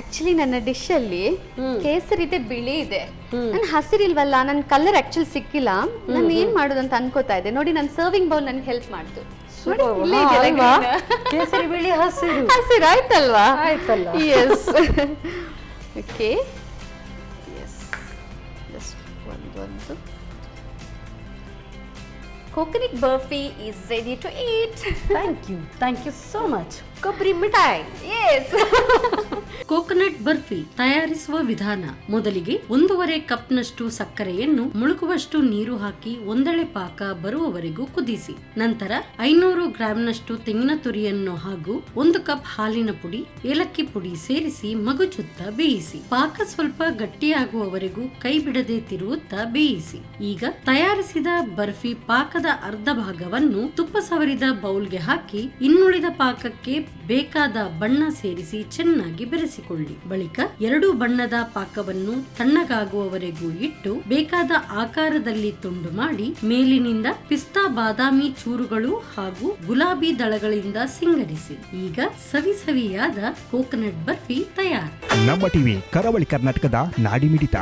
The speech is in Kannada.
ಆಕ್ಚುಲಿ ನನ್ನ ಡಿಶ್ ಅಲ್ಲಿ ಕೇಸರಿ ಇದೆ, ಬಿಳಿ ಇದೆ. ನನ್ ಹಸಿರಿಲ್ವಲ್ಲ, ನನ್ ಕಲರ್ ಆಕ್ಚುಲಿ ಸಿಕ್ಕಿಲ್ಲ. ನಾನು ಏನ್ ಮಾಡೋದು ಅಂತ ಅನ್ಕೋತಾ ಇದ್ದೆ. ನೋಡಿ ನನ್ನ ಸರ್ವಿಂಗ್ ಬೌಲ್ ನನ್ಗೆ ಹೆಲ್ಪ್ ಮಾಡ್ತು. ಕೇಸರಿ ಬಿಳಿ ಹಸಿರು ಹಸಿರು ಆಯ್ತಲ್ವಾ? ಆಯ್ತಲ್ಲ. ಎಸ್. Okay, yes. ಜಸ್ಟ್ ಒಂದು coconut burfi is ready to eat. Thank you so much. ಕೊಬ್ಬರಿ ಮಿಠಾಯಿ. Yes. ಕೋಕೋನಟ್ ಬರ್ಫಿ ತಯಾರಿಸುವ ವಿಧಾನ. ಮೊದಲಿಗೆ 1.5 ಕಪ್ನಷ್ಟು ಸಕ್ಕರೆಯನ್ನು ಮುಳುಗುವಷ್ಟು ನೀರು ಹಾಕಿ ಒಂದೆಳೆ ಪಾಕ ಬರುವವರೆಗೂ ಕುದಿಸಿ. ನಂತರ 500 ಗ್ರಾಂನಷ್ಟು ತೆಂಗಿನ ತುರಿಯನ್ನು ಹಾಗೂ 1 ಕಪ್ ಹಾಲಿನ ಪುಡಿ, ಏಲಕ್ಕಿ ಪುಡಿ ಸೇರಿಸಿ ಮಗುಚುತ್ತಾ ಬೇಯಿಸಿ. ಪಾಕ ಸ್ವಲ್ಪ ಗಟ್ಟಿಯಾಗುವವರೆಗೂ ಕೈ ಬಿಡದೆ ತಿರುವುತ್ತಾ ಬೇಯಿಸಿ. ಈಗ ತಯಾರಿಸಿದ ಬರ್ಫಿ ಪಾಕದ ಅರ್ಧ ಭಾಗವನ್ನು ತುಪ್ಪ ಸವರಿದ ಬೌಲ್ಗೆ ಹಾಕಿ ಇನ್ನುಳಿದ ಪಾಕಕ್ಕೆ ಬೇಕಾದ ಬಣ್ಣ ಸೇರಿಸಿ ಚೆನ್ನಾಗಿ ಬೆರೆಸಿಕೊಳ್ಳಿ. ಬಳಿಕ 2 ಬಣ್ಣದ ಪಾಕವನ್ನು ತಣ್ಣಗಾಗುವವರೆಗೂ ಇಟ್ಟು ಬೇಕಾದ ಆಕಾರದಲ್ಲಿ ತುಂಡು ಮಾಡಿ ಮೇಲಿನಿಂದ ಪಿಸ್ತಾ ಬಾದಾಮಿ ಚೂರುಗಳು ಹಾಗೂ ಗುಲಾಬಿ ದಳಗಳಿಂದ ಸಿಂಗರಿಸಿ. ಈಗ ಸವಿಯಾದ ಕೋಕೋನಟ್ ಬರ್ಫಿ ತಯಾರು. ನಮ್ಮ ಟಿವಿ ಕರಾವಳಿ ಕರ್ನಾಟಕದ ನಾಡಿಮಿಡಿತ.